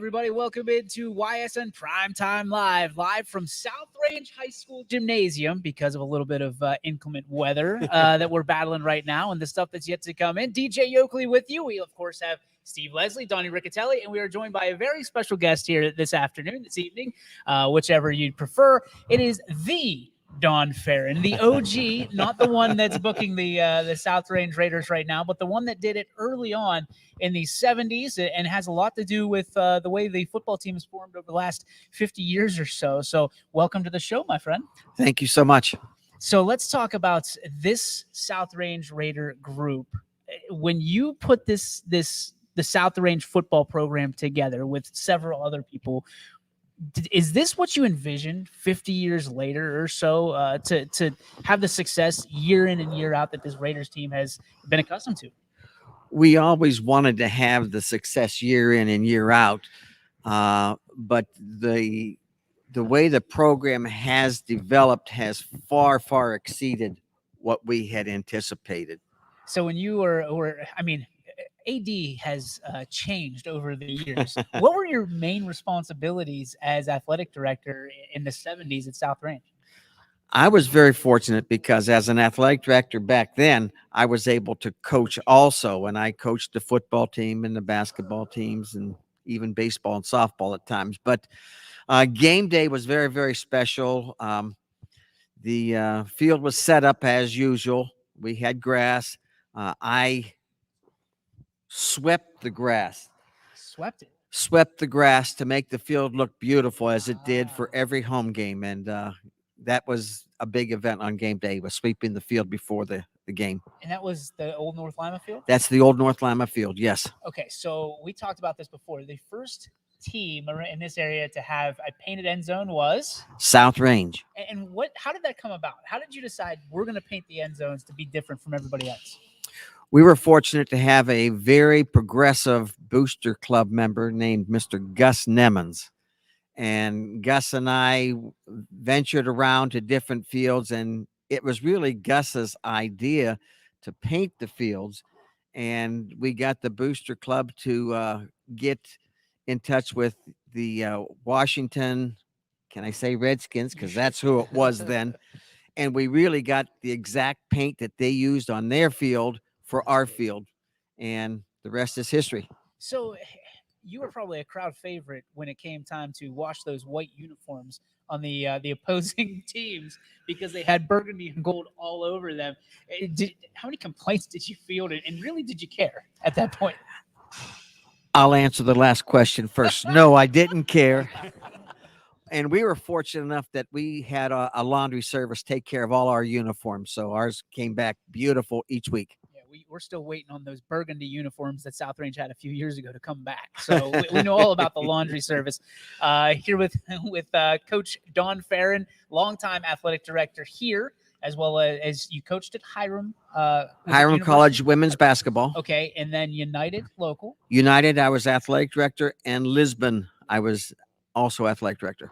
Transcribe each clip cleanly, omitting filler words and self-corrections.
everybody. Welcome into YSN Primetime live from South Range High School Gymnasium because of a little bit of inclement weather that we're battling right now and the stuff that's yet to come in. DJ Yoakley with you. We, of course, have Steve Leslie, Donnie Riccatelli, and we are joined by a very special guest here this evening, whichever you'd prefer. It is the Don Farron, the OG, not the one that's booking the South Range Raiders right now, but the one that did it early on in the 70s and has a lot to do with the way the football team has formed over the last 50 years or so. So welcome to the show, my friend. Thank you so much. So let's talk about this South Range Raider group. When you put the South Range football program together with several other people, is this what you envisioned 50 years later or so to have the success year in and year out that this Raiders team has been accustomed to? We always wanted to have the success year in and year out, but the way the program has developed has far exceeded what we had anticipated. So when you were AD has changed over the years. What were your main responsibilities as athletic director in the 70s at South Range? I was very fortunate because as an athletic director back then, I was able to coach also, and I coached the football team and the basketball teams and even baseball and softball at times. But game day was very special. The field was set up as usual. We had grass. I swept the grass. Swept the grass to make the field look beautiful as it did for every home game. And that was a big event on game day, was sweeping the field before the game. And that was the old North Lima field? That's the old North Lima field, yes. Okay, so we talked about this before. The first team in this area to have a painted end zone was? South Range. And how did that come about? How did you decide we're going to paint the end zones to be different from everybody else? We were fortunate to have a very progressive booster club member named Mr. Gus Nemmons. And Gus and I ventured around to different fields, and it was really Gus's idea to paint the fields. And we got the booster club to get in touch with the Washington, can I say Redskins? Because that's who it was then. And we really got the exact paint that they used on their field for our field, and the rest is history. So you were probably a crowd favorite when it came time to wash those white uniforms on the opposing teams because they had burgundy and gold all over them. How many complaints did you field, and really did you care at that point? I'll answer the last question first. No, I didn't care. And we were fortunate enough that we had a laundry service take care of all our uniforms, so ours came back beautiful each week. We're still waiting on those burgundy uniforms that South Range had a few years ago to come back. So we know all about the laundry service. Here with Coach Don Farron, longtime athletic director here, as well as you coached at Hiram. Hiram College women's basketball. Okay, and then United local. United, I was athletic director, and Lisbon, I was also athletic director.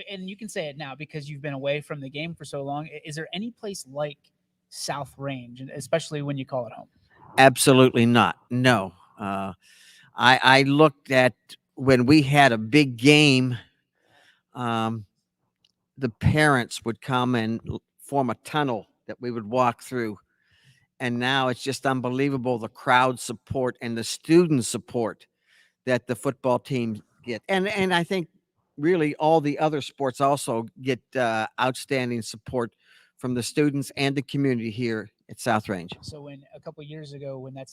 And you can say it now because you've been away from the game for so long. Is there any place like South Range, especially when you call it home? Absolutely not. No. I looked at when we had a big game, the parents would come and form a tunnel that we would walk through. And now it's just unbelievable, the crowd support and the student support that the football teams get. And I think really all the other sports also get outstanding support from the students and the community here at South Range. So when a couple of years ago, when that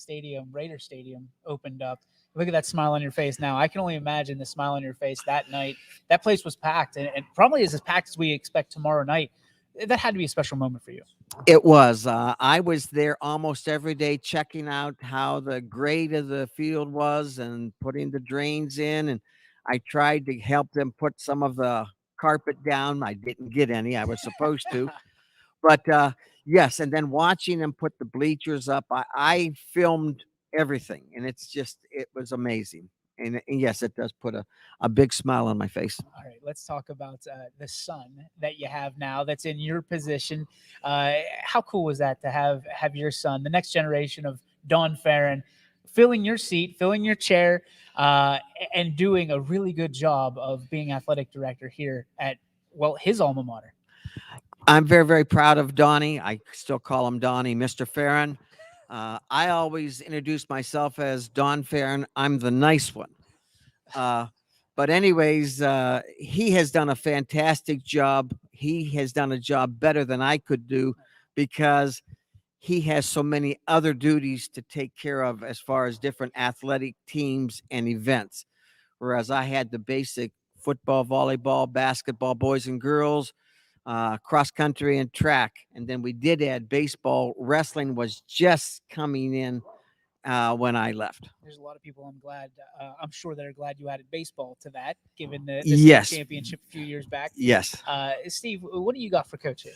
Raider Stadium opened up, look at that smile on your face now. I can only imagine the smile on your face that night. That place was packed, and probably as packed as we expect tomorrow night. That had to be a special moment for you. It was. I was there almost every day checking out how the grade of the field was and putting the drains in, and I tried to help them put some of the carpet down. I didn't get any. I was supposed to. But yes, and then watching them put the bleachers up, I filmed everything, and it was amazing. And yes, it does put a big smile on my face. All right, let's talk about the son that you have now that's in your position. How cool was that to have your son, the next generation of Don Farron, filling your seat, filling your chair, and doing a really good job of being athletic director here at, well, his alma mater. I'm very, very proud of Donnie. I still call him Donnie, Mr. Farron. I always introduce myself as Don Farron. I'm the nice one. But anyways, he has done a fantastic job. He has done a job better than I could do because he has so many other duties to take care of as far as different athletic teams and events. Whereas I had the basic football, volleyball, basketball, boys and girls, cross country and track. And then we did add baseball. Wrestling was just coming in when I left. There's a lot of people I'm sure that are glad you added baseball to that, given the Yes. state championship a few years back. Yes. Steve, what do you got for Coach here?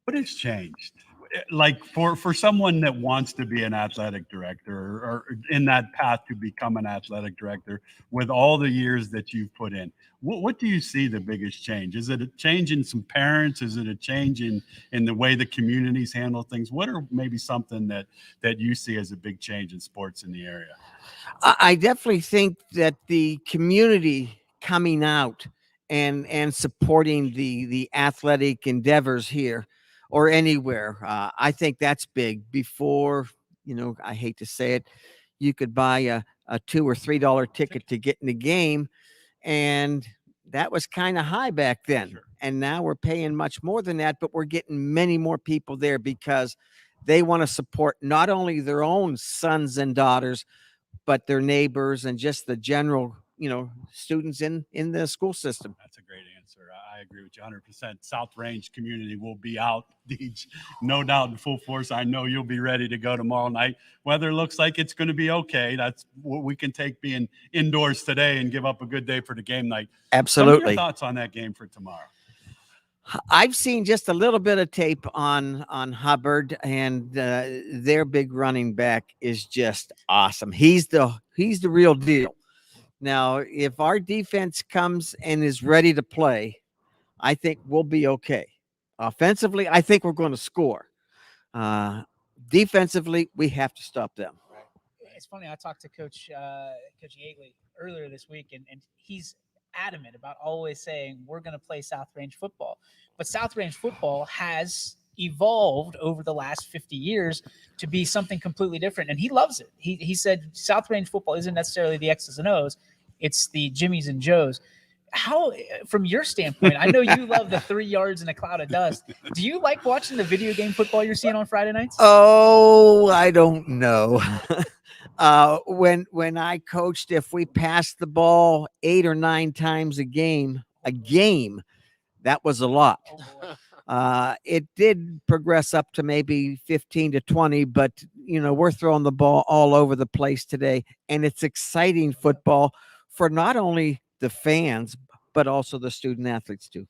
What has changed? Like for someone that wants to be an athletic director or in that path to become an athletic director, with all the years that you've put in, what do you see the biggest change? Is it a change in some parents? Is it a change in the way the communities handle things? What are maybe something that you see as a big change in sports in the area? I definitely think that the community coming out and supporting the athletic endeavors here or anywhere, I think that's big. Before, I hate to say it, you could buy a $2 or $3 ticket to get in the game, and that was kind of high back then. Sure. And now we're paying much more than that, but we're getting many more people there because they want to support not only their own sons and daughters, but their neighbors and just the general, students in the school system. That's a great answer. I agree with you 100%. South Range community will be out, Deej, no doubt, in full force. I know you'll be ready to go tomorrow night. Weather looks like it's going to be okay. That's what we can take being indoors today and give up a good day for the game night. Absolutely. Some of your thoughts on that game for tomorrow? I've seen just a little bit of tape on Hubbard, and their big running back is just awesome. He's the real deal. Now, if our defense comes and is ready to play, I think we'll be okay. Offensively, I think we're going to score. Defensively, we have to stop them. It's funny. I talked to Coach Yeagley earlier this week, and he's adamant about always saying we're going to play South Range football. But South Range football has evolved over the last 50 years to be something completely different, and he loves it. He said South Range football isn't necessarily the X's and O's, it's the Jimmies and Joes. How, from your standpoint, I know you love the 3 yards in a cloud of dust. Do you like watching the video game football you're seeing on Friday nights? Oh, I don't know. When I coached, if we passed the ball 8 or 9 times a game, that was a lot. It did progress up to maybe 15 to 20, but we're throwing the ball all over the place today, and it's exciting football for not only the fans, but also the student athletes too.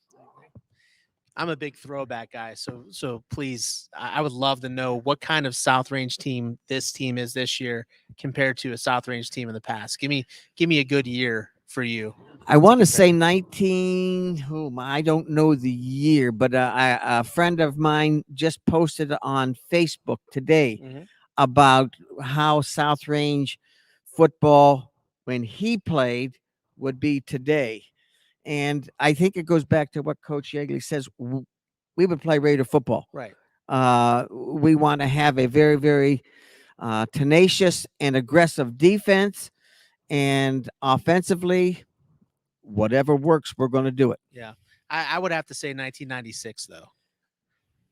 I'm a big throwback guy, so please, I would love to know what kind of South Range team this team is this year compared to a South Range team in the past. Give me a good year for you. I want to say 19. I don't know the year, but a friend of mine just posted on Facebook today about how South Range football, when he played, would be today. And I think it goes back to what Coach Yeagley says. We would play Raider football. Right. We want to have a very, very tenacious and aggressive defense, and offensively, whatever works, we're going to do it. Yeah. I would have to say 1996, though,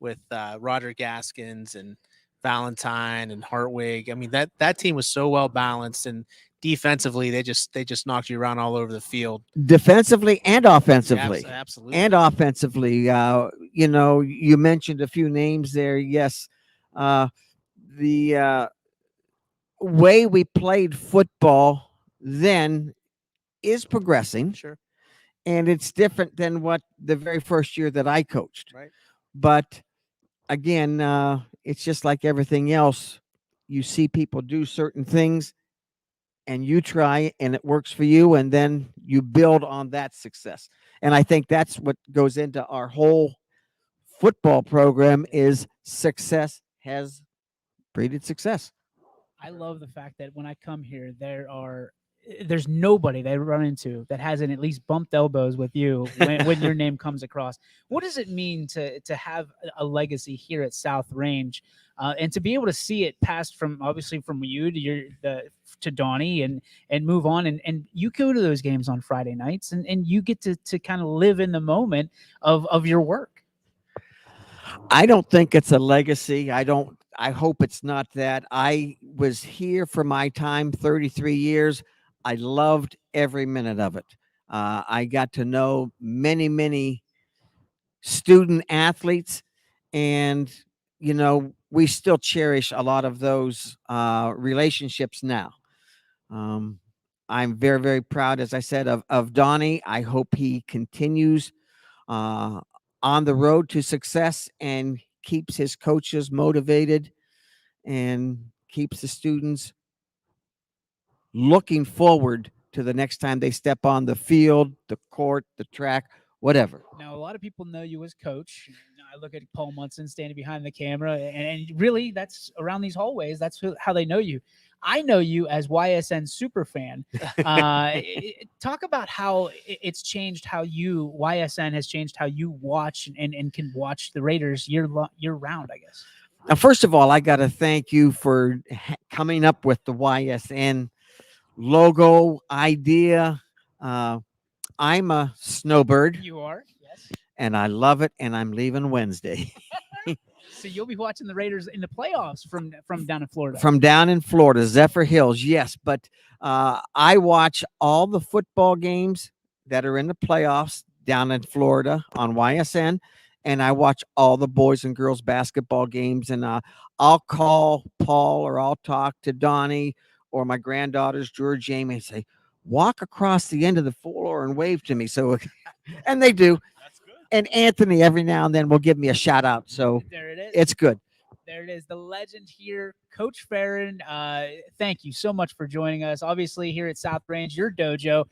with Roger Gaskins and Valentine and Hartwig. I mean, that team was so well balanced, and defensively, they just knocked you around all over the field. Defensively and offensively. Absolutely. And offensively. You mentioned a few names there. Yes. The way we played football then is progressing. Sure. And it's different than what the very first year that I coached. Right. But again, it's just like everything else. You see people do certain things and you try and it works for you, and then you build on that success. And I think that's what goes into our whole football program is success has breeded success. I love the fact that when I come here, there's nobody that I run into that hasn't at least bumped elbows with you when your name comes across. What does it mean to have a legacy here at South Range, and to be able to see it passed from obviously from you to Donnie and move on, and you go to those games on Friday nights and you get to kind of live in the moment of your work. I don't think it's a legacy. I hope it's not that. I was here for my time, 33 years. I loved every minute of it. I got to know many, many student athletes, and, we still cherish a lot of those relationships now. I'm very, very proud, as I said, of Donnie. I hope he continues on the road to success and keeps his coaches motivated and keeps the students looking forward to the next time they step on the field, the court, the track, whatever. Now, a lot of people know you as coach. I look at Paul Munson standing behind the camera, and really, that's around these hallways. That's how they know you. I know you as YSN super fan. Talk about how it's changed YSN has changed how you watch and can watch the Raiders year round, I guess. Now, first of all, I got to thank you for coming up with the YSN logo idea. I'm a snowbird. You are, yes. And I love it, and I'm leaving Wednesday. So you'll be watching the Raiders in the playoffs from down in Florida. From down in Florida, Zephyr Hills, yes. But I watch all the football games that are in the playoffs down in Florida on YSN, and I watch all the boys and girls basketball games. And I'll call Paul, or I'll talk to Donnie or my granddaughters, Drew or Jamie, and say, walk across the end of the floor and wave to me. So, and they do. That's good. And Anthony every now and then will give me a shout out. So there it is. It's good. There it is. The legend here, Coach Farron. Thank you so much for joining us. Obviously, here at South Range, your dojo,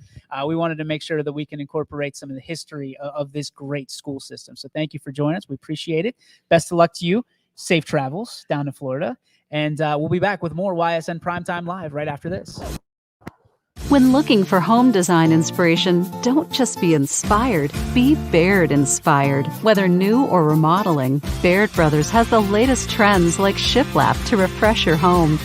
we wanted to make sure that we can incorporate some of the history of this great school system. So thank you for joining us. We appreciate it. Best of luck to you. Safe travels down to Florida. And we'll be back with more YSN Primetime Live right after this. When looking for home design inspiration, don't just be inspired, be Baird inspired. Whether new or remodeling, Baird Brothers has the latest trends like shiplap to refresh your home.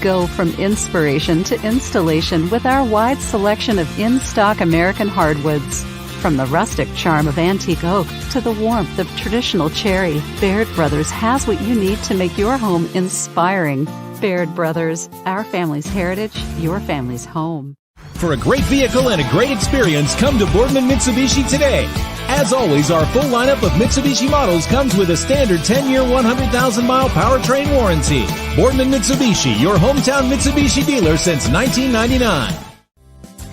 Go from inspiration to installation with our wide selection of in-stock American hardwoods. From the rustic charm of antique oak to the warmth of traditional cherry, Baird Brothers has what you need to make your home inspiring. Baird Brothers, our family's heritage, your family's home. For a great vehicle and a great experience, come to Boardman Mitsubishi today. As always, our full lineup of Mitsubishi models comes with a standard 10-year, 100,000-mile powertrain warranty. Boardman Mitsubishi, your hometown Mitsubishi dealer since 1999.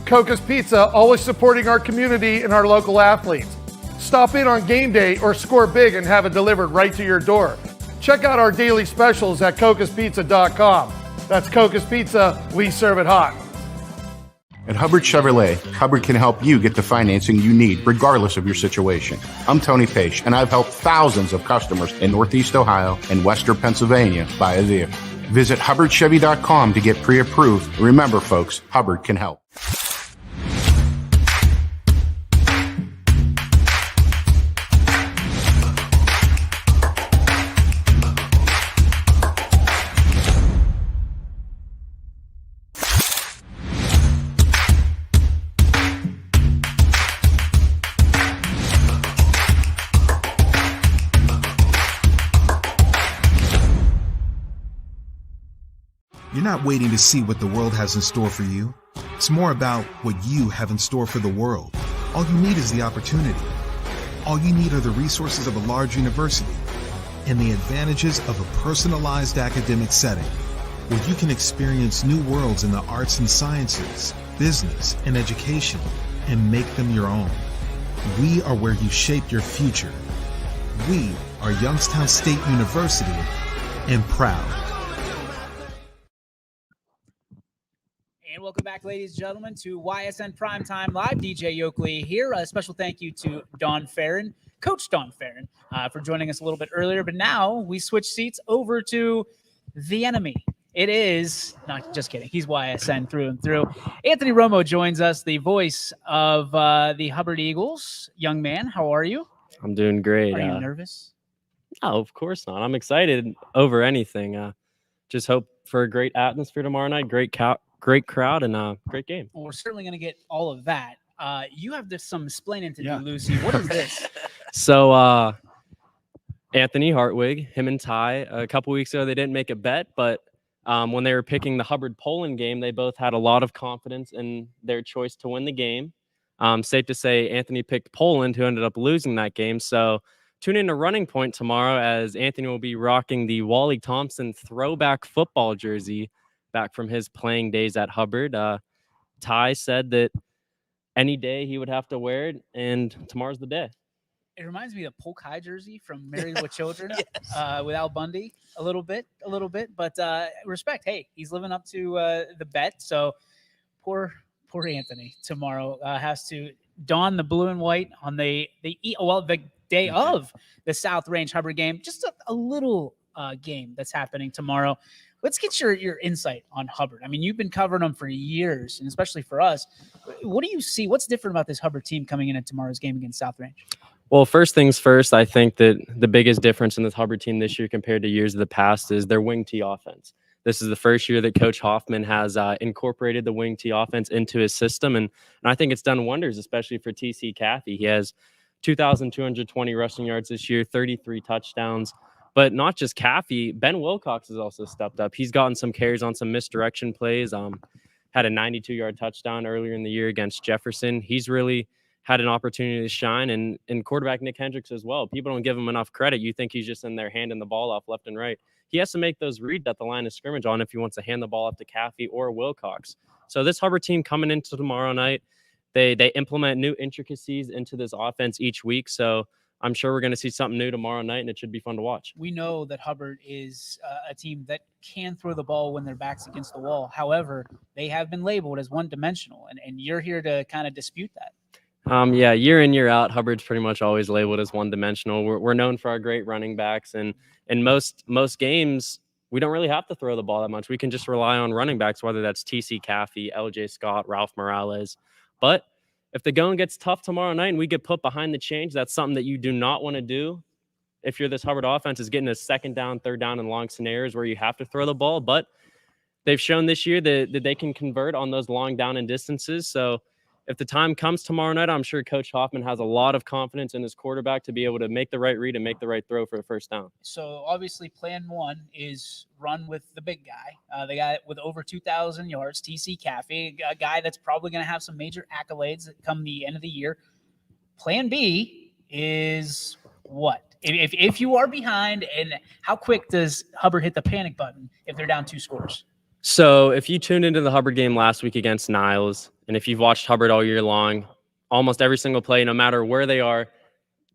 Coca's Pizza, always supporting our community and our local athletes. Stop in on game day or score big and have it delivered right to your door. Check out our daily specials at cocaspizza.com. That's Coca's Pizza, we serve it hot. At Hubbard Chevrolet, Hubbard can help you get the financing you need regardless of your situation. I'm Tony Page, and I've helped thousands of customers in Northeast Ohio and Western Pennsylvania buy a vehicle. Visit HubbardChevy.com to get pre-approved. Remember, folks, Hubbard can help. You're not waiting to see what the world has in store for you. It's more about what you have in store for the world. All you need is the opportunity. All you need are the resources of a large university and the advantages of a personalized academic setting where you can experience new worlds in the arts and sciences, business, and education and make them your own. We are where you shape your future. We are Youngstown State University, and proud. And welcome back, ladies and gentlemen, to YSN Primetime Live. DJ Yoakley here. A special thank you to Don Farron, Coach Don Farron, for joining us a little bit earlier. But now we switch seats over to the enemy, It is not just kidding. He's YSN through and through. Anthony Romo joins us, the voice of the Hubbard Eagles. Young man, how are you? I'm doing great. Are you nervous? No, of course not. I'm excited over anything. Just hope for a great atmosphere tomorrow night, great crowd, and great game. Well, we're certainly going to get all of that. You have some explaining to do, Lucy. What is this? So Anthony Hartwig, him and Ty, a couple weeks ago, they didn't make a bet, but when they were picking the Hubbard-Poland game, they both had a lot of confidence in their choice to win the game. Safe to say Anthony picked Poland, who ended up losing that game. So tune in to Running Point tomorrow as Anthony will be rocking the Wally Thompson throwback football jersey back from his playing days at Hubbard. Ty said that any day he would have to wear it, and tomorrow's the day. It reminds me of Polk High jersey from Married with Children with Al Bundy a little bit. But respect, hey, he's living up to the bet. So poor Anthony tomorrow has to don the blue and white on the day of the South Range Hubbard game. Just a little game that's happening tomorrow. Let's get your insight on Hubbard. I mean, you've been covering them for years, and especially for us. What do you see? What's different about this Hubbard team coming in at tomorrow's game against South Range? Well, first things first, I think that the biggest difference in this Hubbard team this year compared to years of the past is their wing tee offense. This is the first year that Coach Hoffman has incorporated the wing tee offense into his system, and I think it's done wonders, especially for TC Caffey. He has 2,220 rushing yards this year, 33 touchdowns. But not just Caffey, Ben Wilcox has also stepped up. He's gotten some carries on some misdirection plays, had a 92-yard touchdown earlier in the year against Jefferson. He's really had an opportunity to shine, and quarterback Nick Hendricks as well. People don't give him enough credit. You think he's just in there handing the ball off left and right. He has to make those reads at the line of scrimmage on if he wants to hand the ball off to Caffey or Wilcox. So this Hubbard team coming into tomorrow night, they implement new intricacies into this offense each week. So I'm sure we're going to see something new tomorrow night, and it should be fun to watch. We know that Hubbard is a team that can throw the ball when their back's against the wall. However, they have been labeled as one-dimensional, and you're here to kind of dispute that. Year in, year out, Hubbard's pretty much always labeled as one-dimensional. We're known for our great running backs, and in most games, we don't really have to throw the ball that much. We can just rely on running backs, whether that's TC Caffey, LJ Scott, Ralph Morales. But if the going gets tough tomorrow night and we get put behind the chains, that's something that you do not want to do. If you're this Hubbard offense, is getting a second down, third down, and long scenarios where you have to throw the ball. But they've shown this year that they can convert on those long down and distances. So if the time comes tomorrow night, I'm sure Coach Hoffman has a lot of confidence in his quarterback to be able to make the right read and make the right throw for the first down. So obviously plan one is run with the big guy, the guy with over 2,000 yards, TC Caffey, a guy that's probably going to have some major accolades that come the end of the year. Plan B is what? If you are behind, and how quick does Hubbard hit the panic button if they're down 2 scores? So if you tuned into the Hubbard game last week against Niles, and if you've watched Hubbard all year long, almost every single play, no matter where they are,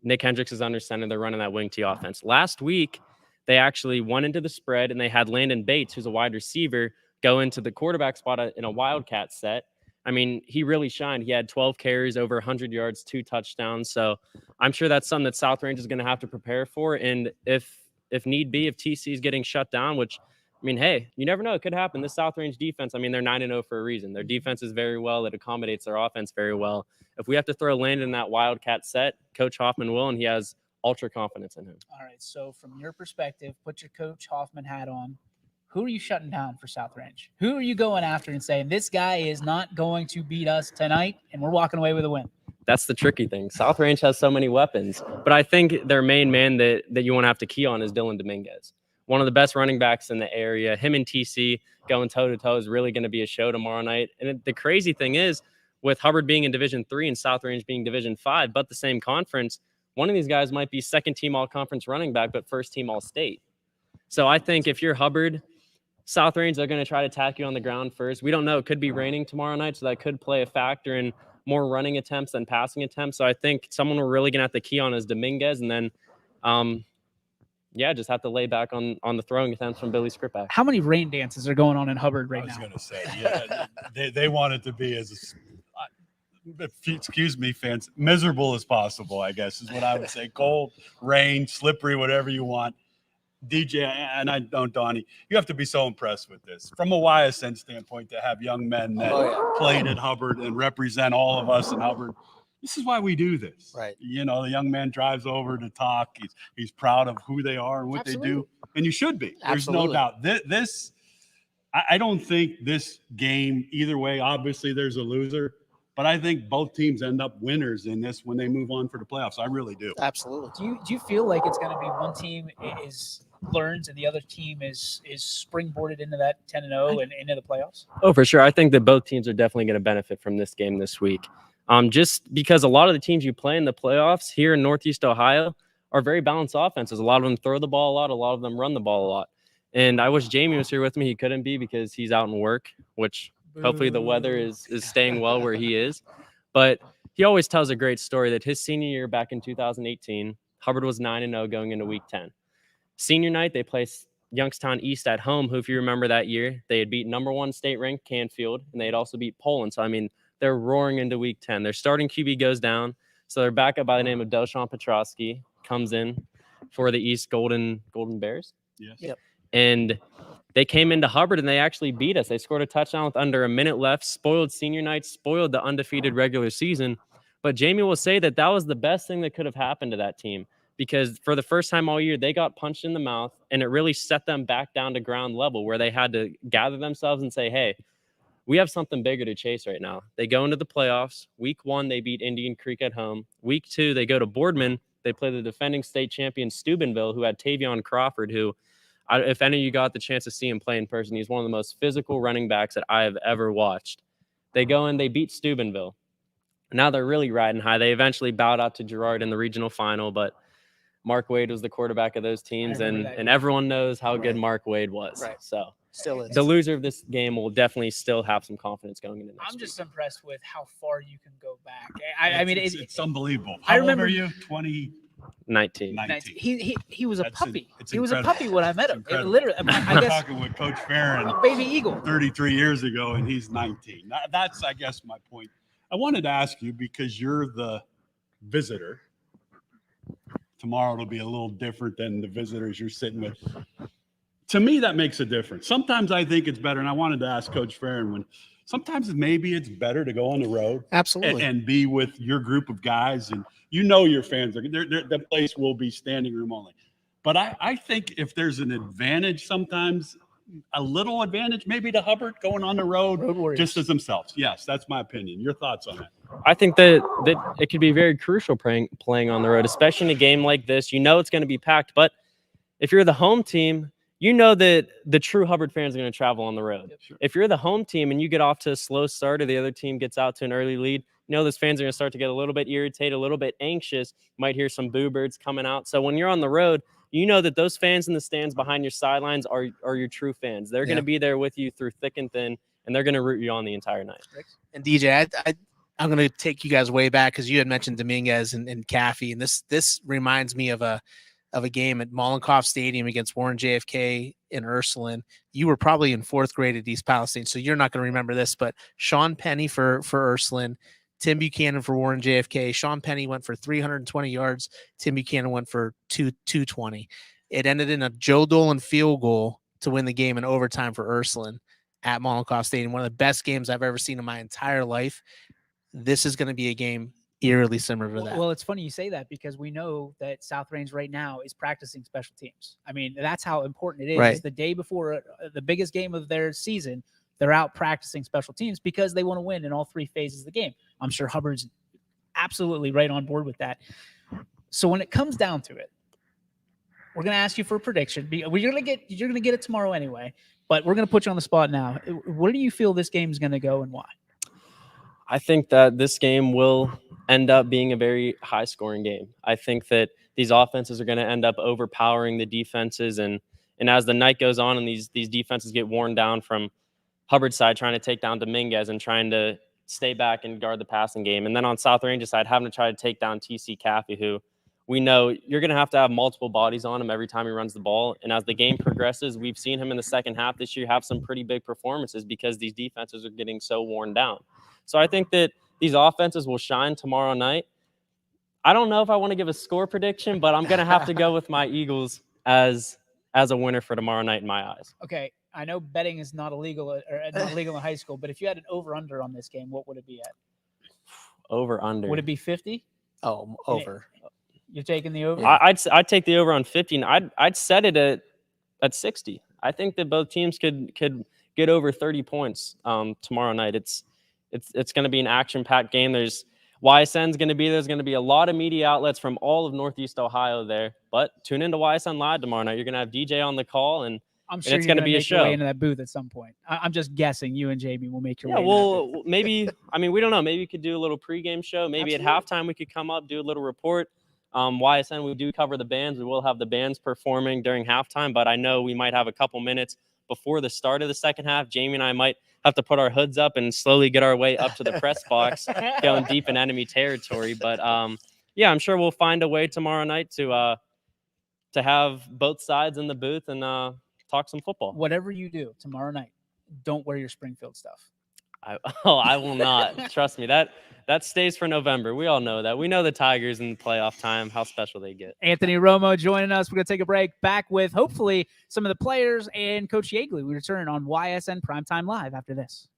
Nick Hendricks is under center. They're running that wing tee offense. Last week, they actually went into the spread, and they had Landon Bates, who's a wide receiver, go into the quarterback spot in a Wildcat set. I mean, he really shined. He had 12 carries, over 100 yards, 2 touchdowns. So I'm sure that's something that South Range is going to have to prepare for. And if need be, if TC is getting shut down, which, I mean, hey, you never know. It could happen. This South Range defense, I mean, they're 9-0 for a reason. Their defense is very well. It accommodates their offense very well. If we have to throw Landon in that Wildcat set, Coach Hoffman will, and he has ultra confidence in him. All right, so from your perspective, put your Coach Hoffman hat on. Who are you shutting down for South Range? Who are you going after and saying, this guy is not going to beat us tonight, and we're walking away with a win? That's the tricky thing. South Range has so many weapons, but I think their main man that you want to have to key on is Dylan Dominguez. One of the best running backs in the area. Him and TC going toe-to-toe is really going to be a show tomorrow night. And the crazy thing is, with Hubbard being in Division III and South Range being Division V, but the same conference, one of these guys might be second-team all-conference running back, but first-team all-state. So I think if you're Hubbard, South Range, they're going to try to attack you on the ground first. We don't know. It could be raining tomorrow night, so that could play a factor in more running attempts than passing attempts. So I think someone we're really going to have to key on is Dominguez, and then just have to lay back on the throwing attempts from Billy Skripak. How many rain dances are going on in Hubbard right now? I was going to say, they want it to be as, excuse me, fans, miserable as possible, I guess, is what I would say. Cold, rain, slippery, whatever you want. DJ, and I don't, Donnie, you have to be so impressed with this. From a YSN standpoint, to have young men that played at Hubbard and represent all of us in Hubbard, this is why we do this. Right. You know, the young man drives over to talk. He's proud of who they are and what they do, and you should be. There's no doubt. I don't think this game, either way, obviously there's a loser, but I think both teams end up winners in this when they move on for the playoffs. I really do. Absolutely. Do you feel like it's going to be one team learns and the other team is springboarded into that 10-0 and into the playoffs? Oh, for sure. I think that both teams are definitely going to benefit from this game this week. Just because a lot of the teams you play in the playoffs here in Northeast Ohio are very balanced offenses. A lot of them throw the ball a lot them run the ball a lot. And I wish Jamie was here with me. He couldn't be because he's out in work, which hopefully the weather is staying well where he is. But he always tells a great story that his senior year back in 2018, Hubbard was 9-0 going into week 10. Senior night, they placed Youngstown East at home, who, if you remember that year, they had beat number 1 state-ranked Canfield, and they had also beat Poland. So, I mean, they're roaring into week 10. Their starting QB goes down. So their backup by the name of Delshawn Petrosky comes in for the East Golden Bears. Yes. Yep. And they came into Hubbard and they actually beat us. They scored a touchdown with under a minute left, spoiled senior night, spoiled the undefeated regular season. But Jamie will say that was the best thing that could have happened to that team, because for the first time all year, they got punched in the mouth, and it really set them back down to ground level where they had to gather themselves and say, hey, we have something bigger to chase right now. They go into the playoffs. Week 1, they beat Indian Creek at home. Week 2, they go to Boardman. They play the defending state champion Steubenville, who had Tavion Crawford, who, if any of you got the chance to see him play in person, he's one of the most physical running backs that I have ever watched. They go in, they beat Steubenville. Now they're really riding high. They eventually bowed out to Girard in the regional final, but Mark Wade was the quarterback of those teams, and everyone knows how good Mark Wade was. Right. So Still is. the loser of this game will definitely still have some confidence going into next I'm just week. impressed with how far you can go back. I mean, it's unbelievable. I How remember old are you? 19. 19. He was a That's puppy. it's He was a incredible. puppy when I met It's him. It incredible. literally, I We're guess, talking with Coach Farron, a baby eagle. 33 years ago, and he's 19. That's, I guess, my point. I wanted to ask you, because you're the visitor. Tomorrow it'll be a little different than the visitors you're sitting with. To me, that makes a difference. Sometimes I think it's better, and I wanted to ask Coach Farron, sometimes maybe it's better to go on the road Absolutely. and be with your group of guys, and you know your fans are the place will be standing room only. But I think if there's an advantage, sometimes a little advantage maybe to Hubbard going on the road just as themselves. Yes, that's my opinion. Your thoughts on that? I think that it could be very crucial playing on the road, especially in a game like this. You know it's going to be packed, but if you're the home team, you know that the true Hubbard fans are going to travel on the road. Sure. If you're the home team and you get off to a slow start or the other team gets out to an early lead, you know those fans are going to start to get a little bit irritated, a little bit anxious. You might hear some boo birds coming out. So when you're on the road, you know that those fans in the stands behind your sidelines are your true fans. They're going to be there with you through thick and thin, and they're going to root you on the entire night. And DJ, I'm going to take you guys way back because you had mentioned Dominguez and Caffey, and this reminds me of a game at Mollenkoff Stadium against Warren JFK in Ursuline. You were probably in 4th grade at East Palestine, so you're not going to remember this, but Sean Penny for Ursuline, Tim Buchanan for Warren JFK. Sean Penny went for 320 yards. Tim Buchanan went for 220. It ended in a Joe Dolan field goal to win the game in overtime for Ursuline at Mollenkoff Stadium. One of the best games I've ever seen in my entire life. This is going to be a game eerily similar to that. Well, it's funny you say that because we know that South Range right now is practicing special teams. I mean, that's how important it is. Right. The day before the biggest game of their season, they're out practicing special teams because they want to win in all 3 phases of the game. I'm sure Hubbard's absolutely right on board with that. So when it comes down to it, we're going to ask you for a prediction. You're going to get it tomorrow anyway, but we're going to put you on the spot now. Where do you feel this game is going to go and why? I think that this game will end up being a very high-scoring game. I think that these offenses are going to end up overpowering the defenses, and as the night goes on and these defenses get worn down from Hubbard's side trying to take down Dominguez and trying to stay back and guard the passing game, and then on South Range's side having to try to take down TC Caffey, who we know you're going to have multiple bodies on him every time he runs the ball. And as the game progresses, we've seen him in the second half this year have some pretty big performances because these defenses are getting so worn down. So I think that these offenses will shine tomorrow night. I don't know if I want to give a score prediction, but I'm going to have to go with my Eagles as as a winner for tomorrow night in my eyes. Okay, I know betting is not illegal or not legal in high school, but if you had an over/under on this game, what would it be at? Over under. Would it be 50? Oh, over. You're taking the over? I'd take the over on 50, and I'd set it at 60. I think that both teams could get over 30 points tomorrow night. It's going to be an action-packed game. YSN's going to be there. There's going to be a lot of media outlets from all of Northeast Ohio there. But tune into YSN Live tomorrow night. You're going to have DJ on the call, and I'm sure it's going to be a show. Your way into that booth at some point. I'm just guessing you and Jamie will make your way. Yeah, well, maybe. I mean, we don't know. Maybe we could do a little pregame show. Maybe at halftime we could come up, do a little report. YSN, we do cover the bands. We will have the bands performing during halftime, but I know we might have a couple minutes before the start of the second half. Jamie and I might have to put our hoods up and slowly get our way up to the press box, going deep in enemy territory. But yeah, I'm sure we'll find a way tomorrow night to have both sides in the booth and talk some football. Whatever you do tomorrow night, don't wear your Springfield stuff. I will not. Trust me. That stays for November. We all know that. We know the Tigers in playoff time, how special they get. Anthony Romo joining us. We're going to take a break. Back with hopefully some of the players and Coach Yeagley. We return on YSN Primetime Live after this.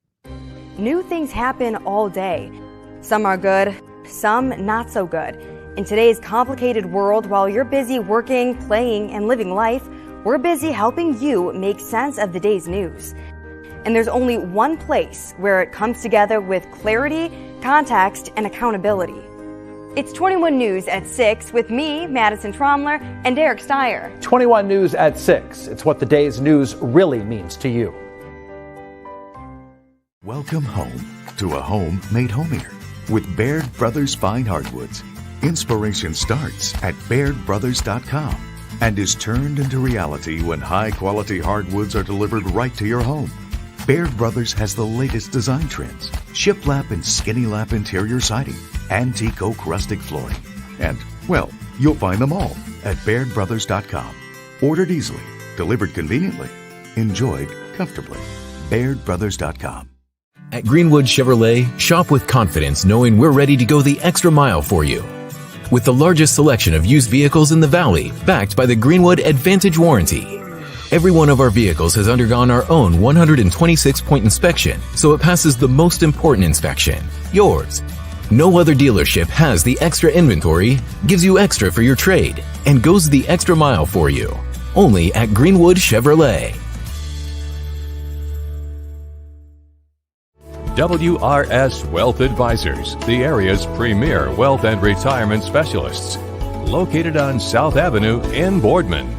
New things happen all day. Some are good, some not so good. In today's complicated world, while you're busy working, playing, and living life, we're busy helping you make sense of the day's news. And there's only one place where it comes together with clarity, context, and accountability. It's 21 News at 6 with me, Madison Tromler, and Derek Steyer. 21 News at 6. It's what the day's news really means to you. Welcome home to a home made homier with Baird Brothers Fine Hardwoods. Inspiration starts at BairdBrothers.com and is turned into reality when high-quality hardwoods are delivered right to your home. Baird Brothers has the latest design trends, shiplap and skinny lap interior siding, antique oak rustic flooring, and, well, you'll find them all at BairdBrothers.com. Ordered easily, delivered conveniently, enjoyed comfortably. BairdBrothers.com. At Greenwood Chevrolet, shop with confidence knowing we're ready to go the extra mile for you. With the largest selection of used vehicles in the Valley, backed by the Greenwood Advantage Warranty. Every one of our vehicles has undergone our own 126-point inspection, so it passes the most important inspection, yours. No other dealership has the extra inventory, gives you extra for your trade, and goes the extra mile for you. Only at Greenwood Chevrolet. WRS Wealth Advisors, the area's premier wealth and retirement specialists. Located on South Avenue in Boardman.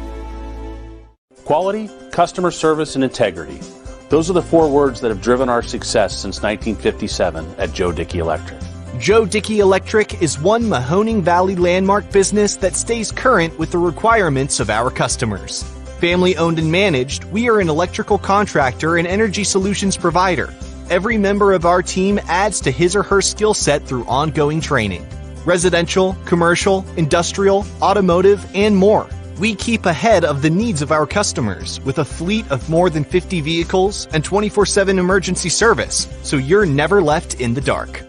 Quality, customer service, and integrity. Those are the four words that have driven our success since 1957 at Joe Dickey Electric. Joe Dickey Electric is one Mahoning Valley landmark business that stays current with the requirements of our customers. Family owned and managed, we are an electrical contractor and energy solutions provider. Every member of our team adds to his or her skill set through ongoing training. Residential, commercial, industrial, automotive, and more. We keep ahead of the needs of our customers with a fleet of more than 50 vehicles and 24/7 emergency service, so you're never left in the dark.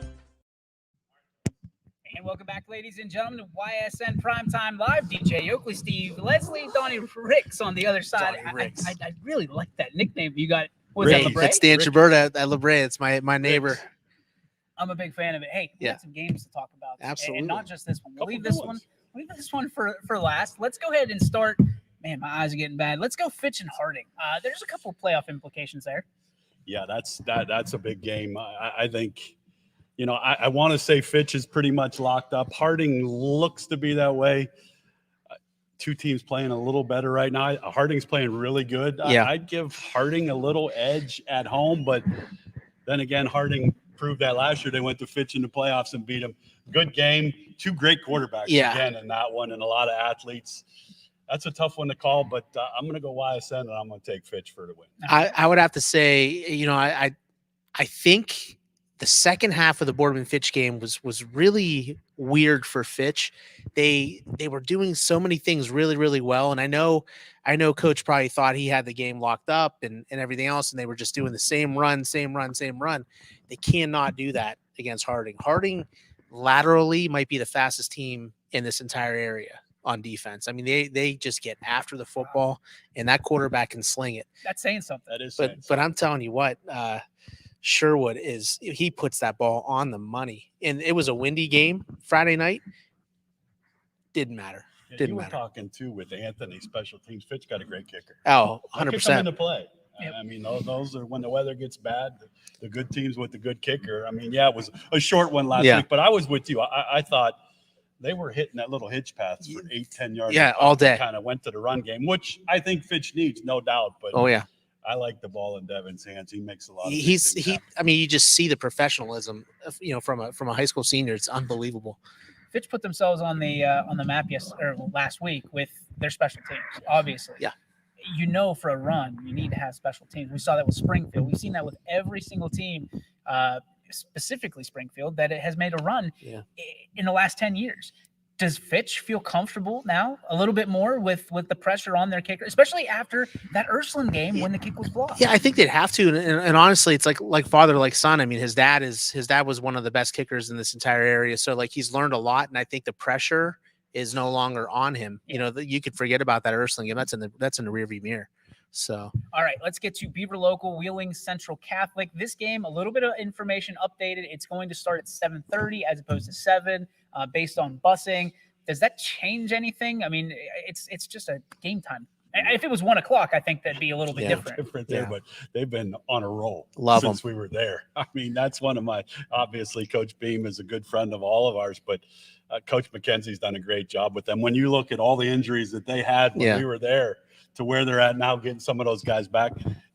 And welcome back, ladies and gentlemen, to YSN Primetime Live. DJ Oakley, Steve Leslie, Donnie Ricks on the other side. I really like that nickname you got. Was that LeBray? That's Dan Chaberta at LeBray. It's my neighbor. I'm a big fan of it. Hey, we got some games to talk about. Absolutely. And not just this one. We'll leave this one for last. Let's go ahead and start. Man, my eyes are getting bad. Let's go Fitch and Harding. There's a couple of playoff implications there. Yeah, that's a big game. I think, I want to say Fitch is pretty much locked up. Harding looks to be that way. Two teams playing a little better right now. Harding's playing really good. Yeah. I'd give Harding a little edge at home, but then again, Harding proved that last year. They went to Fitch in the playoffs and beat them. Good game. Two great quarterbacks again in that one, and a lot of athletes. That's a tough one to call, but I'm going to go YSN, and I'm going to take Fitch for the win. I would have to say, I think the second half of the Boardman Fitch game was really weird for Fitch. They were doing so many things really, really well. And I know Coach probably thought he had the game locked up and everything else, and they were just doing the same run. They cannot do that against Harding. Harding laterally might be the fastest team in this entire area on defense. I mean, they just get after the football, and that quarterback can sling it. That's saying something. That is. But I'm telling you what, Sherwood he puts that ball on the money. And it was a windy game Friday night. Didn't matter. Yeah, Didn't you were matter. talking too with Anthony, special teams. Fitch got a great kicker. Oh, That kicked 100%. him into play. I mean, those are when the weather gets bad, the good teams with the good kicker. I mean, yeah, it was a short one last week, but I was with you. I thought they were hitting that little hitch pass for 8-10 yards. Yeah, all day. Kind of went to the run game, which I think Fitch needs, no doubt. But oh yeah, I like the ball in Devin's hands. He makes a lot. Of I mean, you just see the professionalism, from a high school senior. It's unbelievable. Fitch put themselves on the map last week with their special teams. Obviously, yeah. For a run, you need to have special teams. We saw that with Springfield. We've seen that with every single team, specifically Springfield, that it has made a run in the last 10 years. Does Fitch feel comfortable now a little bit more with the pressure on their kicker, especially after that Ursuline game when the kick was blocked? Yeah, I think they'd have to. And honestly, it's like father, like son. I mean, his dad was one of the best kickers in this entire area. So like he's learned a lot. And I think the pressure is no longer on him. You could forget about that Ursuline game. That's in the rearview mirror. So, all right, let's get to Beaver Local, Wheeling Central Catholic. This game, a little bit of information updated. It's going to start at 7:30 as opposed to 7, based on busing. Does that change anything? I mean, it's just a game time. If it was 1 o'clock, I think that'd be a little bit different. there, but they've been on a roll since we were there. I mean, that's one of my, obviously Coach Beam is a good friend of all of ours, but Coach McKenzie's done a great job with them. When you look at all the injuries that they had when we were there to where they're at now, getting some of those guys back,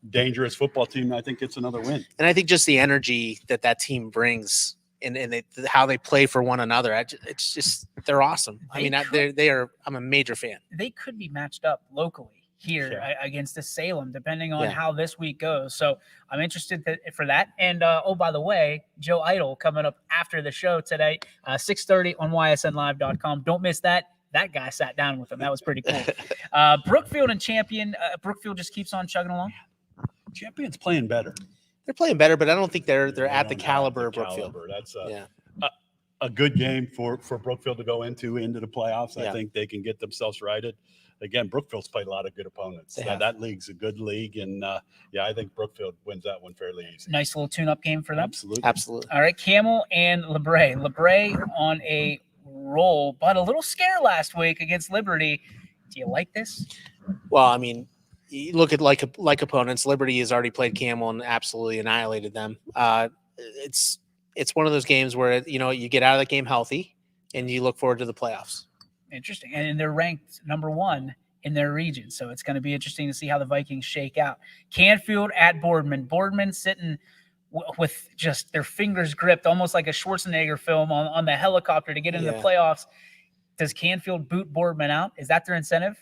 dangerous football team, I think it's another win. And I think just the energy that team brings and how they play for one another, it's just, they're awesome. I'm a major fan. They could be matched up locally here against the Salem, depending on how this week goes. So I'm interested for that. And by the way, Joe Idle coming up after the show today, 6:30 on ysnlive.com. Don't miss that. That guy sat down with him. That was pretty cool. Brookfield and Champion. Brookfield just keeps on chugging along. Champion's playing better. They're playing better, but I don't think they're at the caliber of Brookfield. That's a good game for Brookfield to go into the playoffs. I think they can get themselves righted. Again, Brookfield's played a lot of good opponents. That league's a good league, and I think Brookfield wins that one fairly easy. Nice little tune-up game for them. Absolutely. All right, Camel and LeBray. LeBray on a roll, but a little scare last week against Liberty. Do you like this? Well, I mean, you look at like opponents. Liberty has already played Camel and absolutely annihilated them. It's one of those games where you get out of the game healthy, and you look forward to the playoffs. Interesting, and they're ranked number 1 in their region, so it's going to be interesting to see how the Vikings shake out. Canfield at Boardman. Boardman sitting with just their fingers gripped, almost like a Schwarzenegger film on the helicopter to get into the playoffs. Does Canfield boot Boardman out? Is that their incentive?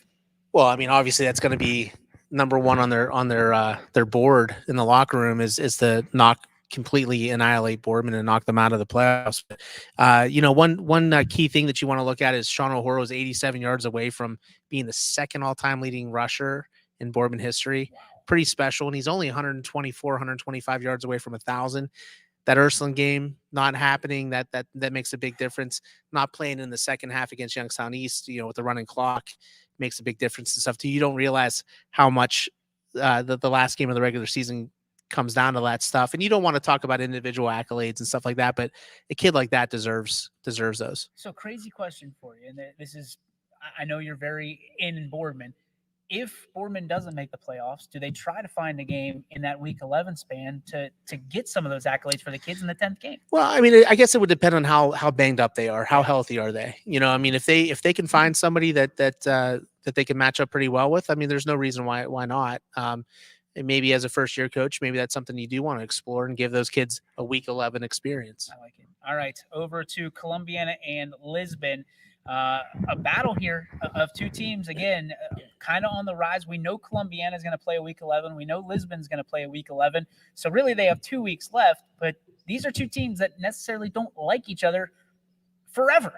Well, I mean, obviously that's going to be number 1 on their board in the locker room is to completely annihilate Boardman and knock them out of the playoffs. One key thing that you want to look at is Sean O'Hara was 87 yards away from being the second all-time leading rusher in Boardman history. Wow. Pretty special, and he's only 125 yards away from 1,000. That Ursuline game not happening, that makes a big difference. Not playing in the second half against Youngstown East, with the running clock, makes a big difference and stuff too. You don't realize how much the last game of the regular season comes down to that stuff. And you don't want to talk about individual accolades and stuff like that, but a kid like that deserves those. So crazy question for you. And this is, I know you're very in Boardman. If Boardman doesn't make the playoffs, do they try to find a game in that week 11 span to get some of those accolades for the kids in the 10th game? Well, I mean, I guess it would depend on how banged up they are, how healthy are they? I mean, if they can find somebody that they can match up pretty well with, I mean, there's no reason why not. And maybe as a first-year coach, maybe that's something you do want to explore and give those kids a week 11 experience. I like it. All right, over to Columbiana and Lisbon. A battle here of two teams, again, kind of on the rise. We know Columbiana is going to play a week 11. We know Lisbon's going to play a week 11. So really they have 2 weeks left, but these are two teams that necessarily don't like each other forever.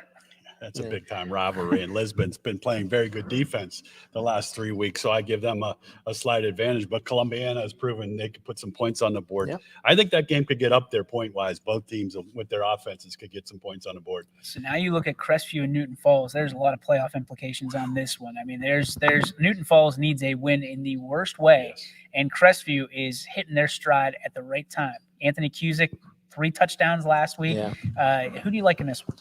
That's a big time rivalry, and Lisbon's been playing very good defense the last 3 weeks, so I give them a slight advantage. But Columbiana has proven they could put some points on the board. Yeah. I think that game could get up there point wise. Both teams with their offenses could get some points on the board. So now you look at Crestview and Newton Falls. There's a lot of playoff implications on this one. I mean, there's Newton Falls needs a win in the worst way, and Crestview is hitting their stride at the right time. Anthony Cusick, 3 touchdowns last week. Who do you like in this one?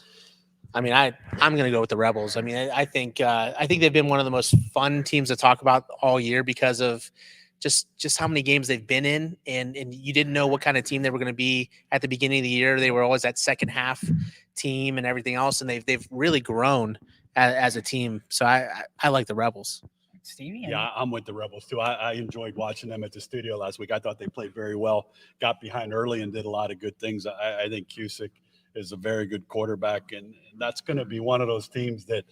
I mean, I'm going to go with the Rebels. I mean, I think they've been one of the most fun teams to talk about all year because of just how many games they've been in, and you didn't know what kind of team they were going to be at the beginning of the year. They were always that second half team and everything else, and they've really grown as a team. So I like the Rebels. Stevie? Yeah, I'm with the Rebels too. I enjoyed watching them at the studio last week. I thought they played very well, got behind early and did a lot of good things. I think Cusick is a very good quarterback, and that's going to be one of those teams that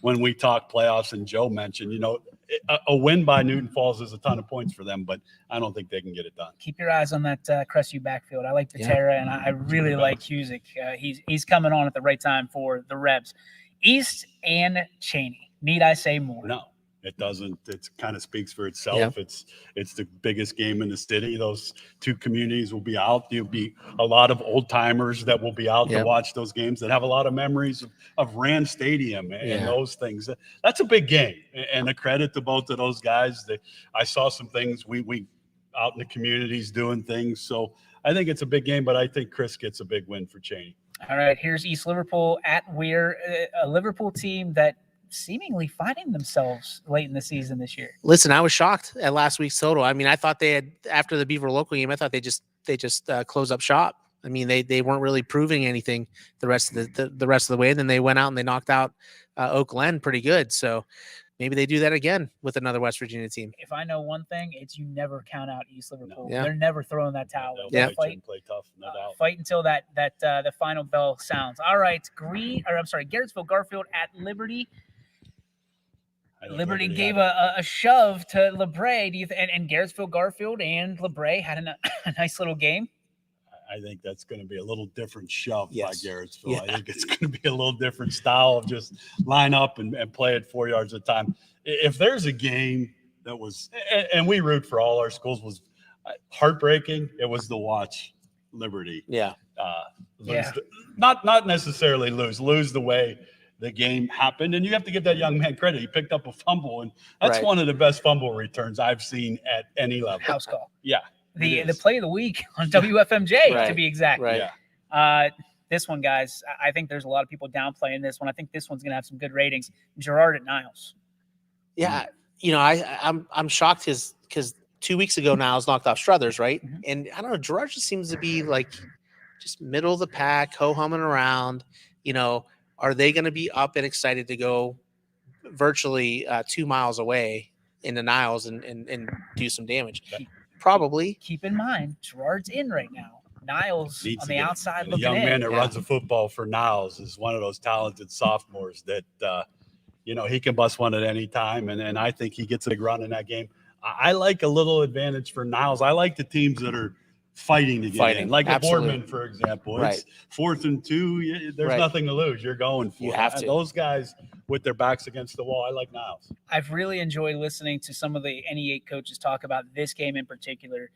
when we talk playoffs, and Joe mentioned, a win by Newton Falls is a ton of points for them, but I don't think they can get it done. Keep your eyes on that Crestview backfield. I like Patera, and I really like Cusick. He's coming on at the right time for the Rebs. East and Cheney. Need I say more? No. It doesn't. It kind of speaks for itself. Yep. It's the biggest game in the city. Those two communities will be out. There'll be a lot of old timers that will be out to watch those games that have a lot of memories of Rand Stadium and those things. That's a big game, and a credit to both of those guys. I saw some things we out in the communities doing things. So I think it's a big game, but I think Chris gets a big win for Cheney. All right, here's East Liverpool at Weir, a Liverpool team that seemingly finding themselves late in the season this year. Listen, I was shocked at last week's total. I mean, I thought they had, after the Beaver local game, I thought they just closed up shop. I mean, they weren't really proving anything the rest of the way. And then they went out and they knocked out Oak Glen pretty good. So maybe they do that again with another West Virginia team. If I know one thing, it's you never count out East Liverpool. No. Yeah. They're never throwing that towel. They'll play tough, no doubt. Fight until that the final bell sounds. All right, Garrettsville Garfield at Liberty. Liberty gave a shove to LeBray. Do you and Garrettsville Garfield and LeBray had a nice little game? I think that's going to be a little different shove by Garrettsville. Yeah. I think it's going to be a little different style of just line up and play it 4 yards at a time. If there's a game that was, and we root for all our schools, was heartbreaking, it was to watch Liberty. Not necessarily lose the way the game happened, and you have to give that young man credit. He picked up a fumble, and that's one of the best fumble returns I've seen at any level. House call. Yeah. The play of the week on WFMJ, to be exact. Right. Yeah. This one, guys, I think there's a lot of people downplaying this one. I think this one's going to have some good ratings. Gerard at Niles. Yeah, I'm shocked because 2 weeks ago Niles knocked off Struthers, right? Mm-hmm. And I don't know, Gerard just seems to be like just middle of the pack, ho-humming around. Are they going to be up and excited to go virtually 2 miles away into Niles and do some damage? Probably. Keep in mind, Gerard's in right now. Niles Needs on to the get outside the looking young in. man that runs the football for Niles is one of those talented sophomores that he can bust one at any time, and I think he gets a big run in that game. I like a little advantage for Niles. I like the teams that are fighting to get in, like a Boardman, for example. It's 4th and 2. There's nothing to lose. You're going for it. You have to. Those guys with their backs against the wall, I like Niles. I've really enjoyed listening to some of the NE8 coaches talk about this game in particular.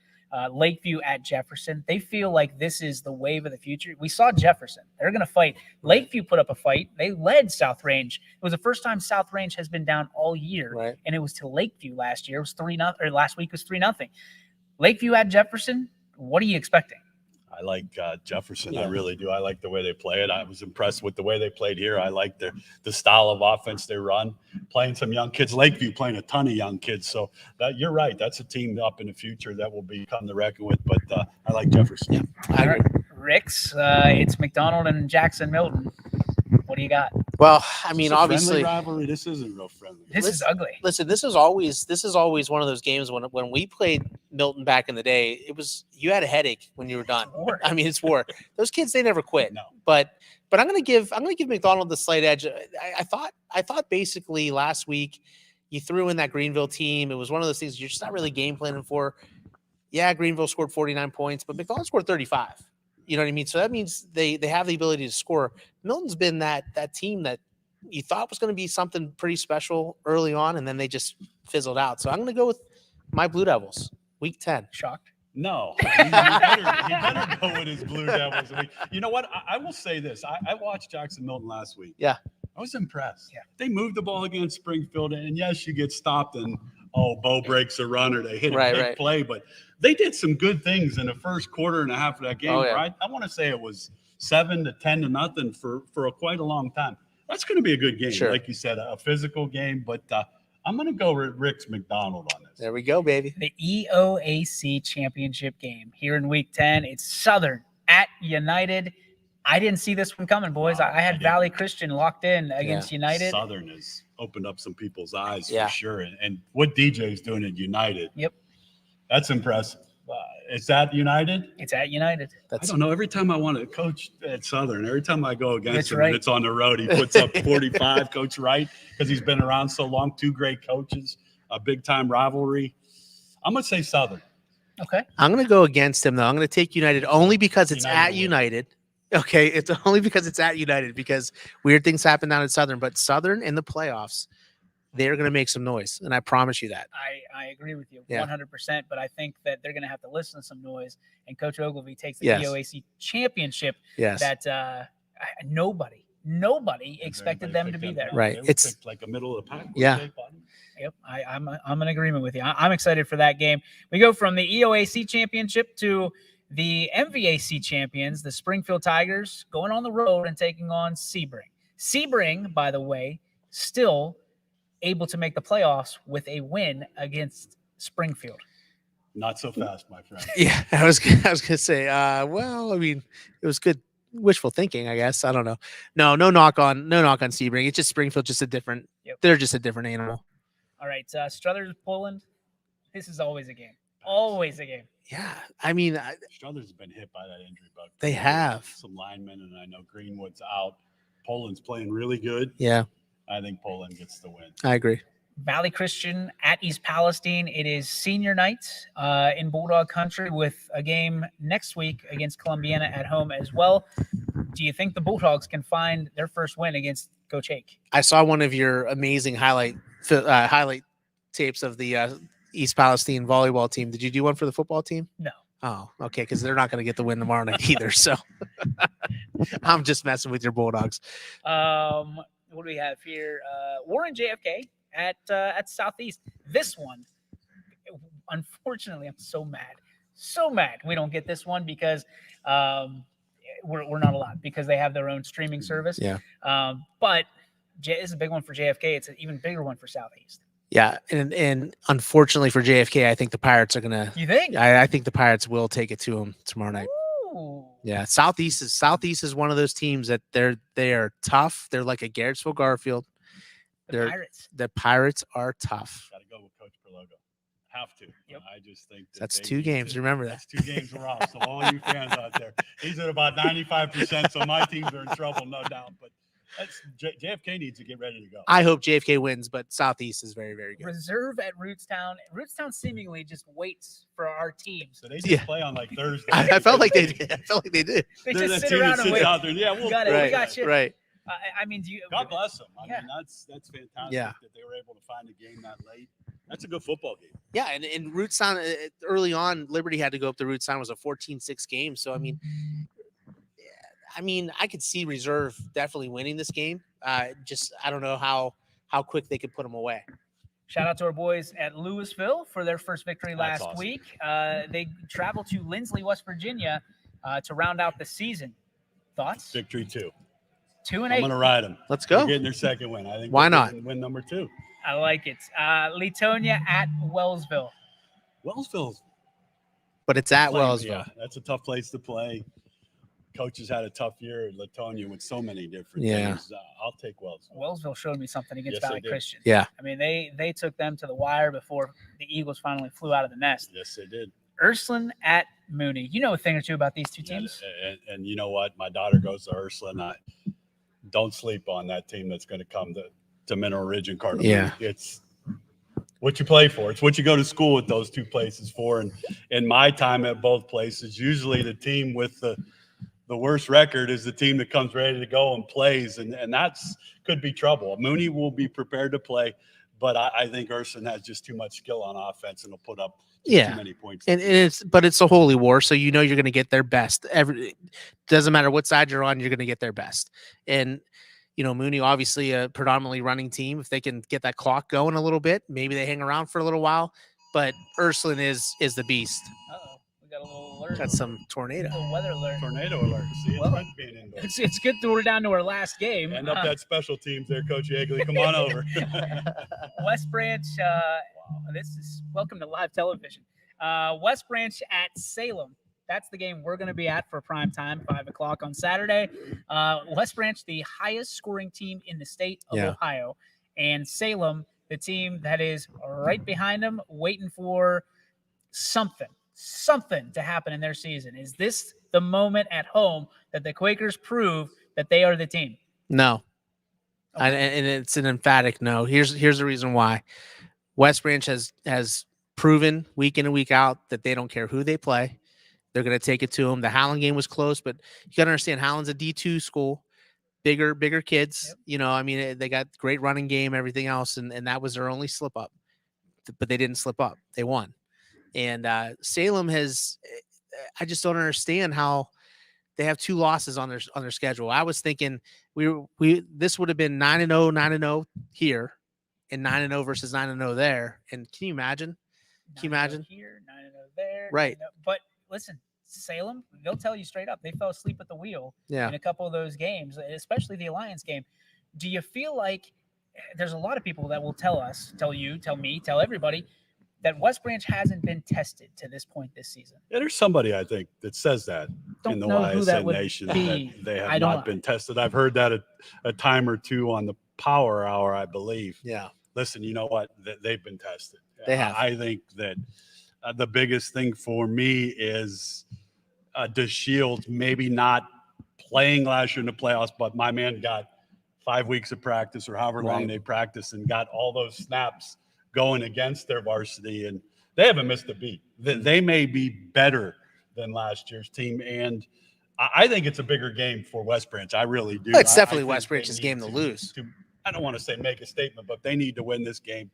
Lakeview at Jefferson. They feel like this is the wave of the future. We saw Jefferson. They're going to fight. Lakeview put up a fight. They led South Range. It was the first time South Range has been down all year, and it was to Lakeview last year. It was 3-0, or last week was 3-0. Lakeview at Jefferson. What are you expecting? I like Jefferson. I really do. I like the way they play it. I was impressed with the way they played here. I like the style of offense they run, playing some young kids. Lakeview playing a ton of young kids. So you're right. That's a team up in the future that will become the reckon with. But I like Jefferson. Yeah, I agree. Ricks, it's McDonald and Jackson Milton. What do you got? Well, I mean, obviously, rivalry. This isn't real friendly. This is ugly. Listen, this is always one of those games when we played Milton back in the day. It was you had a headache when you were done. I mean, it's war. Those kids, they never quit. No. But I'm gonna give McDonald the slight edge. I thought basically last week you threw in that Greenville team. It was one of those things you're just not really game planning for. Yeah, Greenville scored 49 points, but McDonald scored 35. You know what I mean? So that means they have the ability to score. Milton's been that team that you thought was going to be something pretty special early on, and then they just fizzled out. So I'm going to go with my Blue Devils, Week 10. Shocked? No, he better go with his Blue Devils. You know what? I will say this. I watched Jackson Milton last week. Yeah. I was impressed. Yeah. They moved the ball against Springfield, and yes, you get stopped, and Bo breaks a run or they hit a big play, but they did some good things in the first quarter and a half of that game. Right? I want to say it was 7-10 for quite a long time. That's going to be a good game, like you said, a physical game. But I'm going to go with Rick's McDonald on this. There we go, baby. The EOAC championship game here in Week 10. It's Southern at United. I didn't see this one coming, boys. I had Valley Christian locked in against United. Southern has opened up some people's eyes for sure. And what DJ's doing at United. Yep. That's impressive. Is that United? It's at United. I don't know. Every time I want to coach at Southern, every time I go against him and it's on the road, he puts up 45, Coach Wright, because he's been around so long. Two great coaches, a big-time rivalry. I'm going to say Southern. Okay. I'm going to go against him, though. I'm going to take United only because it's at United. Okay, it's only because it's at United, because weird things happen down at Southern. But Southern in the playoffs, they're going to make some noise, and I promise you that. I agree with you 100%, but I think that they're going to have to listen to some noise, and Coach Ogilvie takes the EOAC championship that nobody expected them to be there. Right. It's like a middle of the pack. Yeah. Yep, I'm in agreement with you. I'm excited for that game. We go from the EOAC championship to the MVAC champions, the Springfield Tigers, going on the road and taking on Sebring. Sebring, by the way, still able to make the playoffs with a win against Springfield. Not so fast, my friend. Yeah, I was gonna say, well, I mean, it was good wishful thinking, I guess. I don't know. No knock on Sebring. It's just Springfield, just a different. They're just a different animal. All right, Struthers, Poland. This is always a game. Always a game. Yeah, I mean, Struthers has been hit by that injury bug. They have some linemen, and I know Greenwood's out. Poland's playing really good. Yeah, I think Poland gets the win. I agree. Valley Christian at East Palestine. It is senior night in Bulldog Country with a game next week against Columbiana at home as well. Do you think the Bulldogs can find their first win against Coach Hake? I saw one of your amazing highlight tapes of the East Palestine volleyball team. Did you do one for the football team? No. Oh, okay, because they're not going to get the win tomorrow night either. So I'm just messing with your Bulldogs. What do we have here? Warren JFK at Southeast. This one, unfortunately, I'm so mad we don't get this one because we're not allowed, because they have their own streaming service. Yeah. But this is a big one for JFK. It's an even bigger one for Southeast. Yeah, and unfortunately for JFK, I think the Pirates are gonna. You think? I think the Pirates will take it to them tomorrow night. Ooh. Yeah, Southeast is one of those teams that they are tough. They're like a Garrettsville Garfield. The Pirates are tough. Got to go with Coach Perlogo. Have to. Yep. I just think that's 2 games. Remember that. That's 2 games we're off. So all you fans out there, he's at about 95%. So my teams are in trouble, no doubt. But JFK needs to get ready to go. I hope JFK wins, but Southeast is very, very good. Reserve at Rootstown. Rootstown seemingly just waits for our teams. So they just play on like Thursday. I felt like they did. They just sit around and wait. Out there. Yeah, we got shit. Right. I mean, God bless them. I mean, that's fantastic that they were able to find a game that late. That's a good football game. Yeah, and Rootstown early on, Liberty had to go up to Rootstown. It was a 14-6 game. So I mean, I could see Reserve definitely winning this game. I don't know how quick they could put them away. Shout out to our boys at Louisville for their first victory last awesome. week. They traveled to Lindsley, West Virginia, to round out the season. Thoughts? Victory 2. 2-8. I'm going to ride them. Let's go. They're getting their second win. I think. Why not? Win number 2. I like it. Latonia at Wellsville. Wellsville. But it's at Wellsville. Yeah, that's a tough place to play. Coaches had a tough year at Latonia with so many different things. I'll take Wellsville. Wellsville showed me something against Yes, Valley they did. Christian. Yeah. I mean, they took them to the wire before the Eagles finally flew out of the nest. Yes, they did. Ursuline at Mooney. You know a thing or two about these two teams? And you know what? My daughter goes to Ursuline. I don't sleep on that team that's going to come to Mineral Ridge and Cardinal. Yeah. It's what you play for. It's what you go to school with those two places for. And in my time at both places, usually the team with the the worst record is the team that comes ready to go and plays, and that's could be trouble. Mooney will be prepared to play, but I think Urson has just too much skill on offense and will put up too many points. And it's a holy war, so you know you're going to get their best. Doesn't matter what side you're on, you're going to get their best. And Mooney, obviously a predominantly running team. If they can get that clock going a little bit, maybe they hang around for a little while. But Ursuline is the beast. Uh-oh, we got a little alert. Got some tornado. A weather alert. Tornado alert. See, it's fun being indoors. It's good that we're down to our last game. End up that special teams there, Coach Yeagley. Come on over. West Branch. This is welcome to live television. West Branch at Salem. That's the game we're going to be at for prime time, 5 o'clock on Saturday. West Branch, the highest scoring team in the state of Ohio, and Salem, the team that is right behind them, waiting for something to happen in their season. Is this the moment at home that the Quakers prove that they are the team? No. Okay. And it's an emphatic no. Here's the reason why. West Branch has proven week in and week out that they don't care who they play. They're going to take it to them. The Howland game was close, but you got to understand Howland's a D2 school, bigger kids. Yep. They got great running game, everything else, and that was their only slip up. But they didn't slip up. They won. And Salem has I just don't understand how they have 2 losses on their schedule. I was thinking this would have been 9-0, 9-0 here, and 9-0 versus 9-0 there. And can you imagine? Can you imagine? Here, 9-0 there. Right. 9-0. But listen, Salem, they'll tell you straight up, they fell asleep at the wheel in a couple of those games, especially the Alliance game. Do you feel like there's a lot of people that will tell you, tell me, tell everybody that West Branch hasn't been tested to this point this season? Yeah, there's somebody, I think, that says that in the YSN Nation, that they have not been tested. I've heard that a time or two on the Power Hour, I believe. Yeah. Listen, you know what? They've been tested. They have. I think that the biggest thing for me is DeShields maybe not playing last year in the playoffs, but my man got 5 weeks of practice or however long they practiced and got all those snaps going against their varsity, and they haven't missed a beat. They may be better than last year's team, and I think it's a bigger game for West Branch. I really do. It's definitely West Branch's game to lose. I don't want to say make a statement, but they need to win this game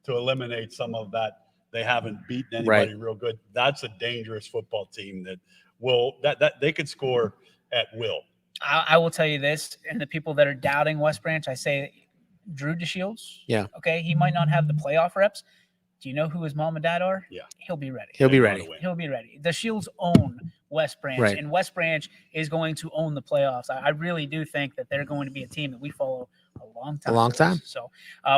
to eliminate some of that. They haven't beaten anybody real good. That's a dangerous football team that they could score at will. I will tell you this, and the people that are doubting West Branch, I say Drew DeShields. Yeah. Okay. He might not have the playoff reps. Do you know who his mom and dad are? Yeah. He'll be ready. He'll be ready. DeShields own West Branch, and West Branch is going to own the playoffs. I really do think that they're going to be a team that we follow a long time. So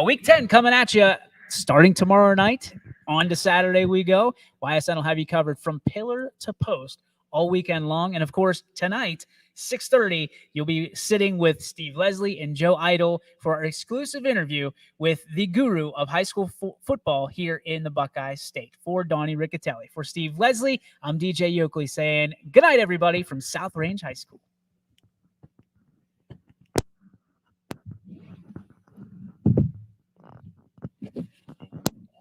week 10 coming at you starting tomorrow night. On to Saturday we go. YSN will have you covered from pillar to post all weekend long. And of course, tonight, 6:30, you'll be sitting with Steve Leslie and Joe Idle for our exclusive interview with the guru of high school football here in the Buckeye State. For Donnie Riccatelli, for Steve Leslie, I'm DJ Yoakley saying good night, everybody, from South Range High School.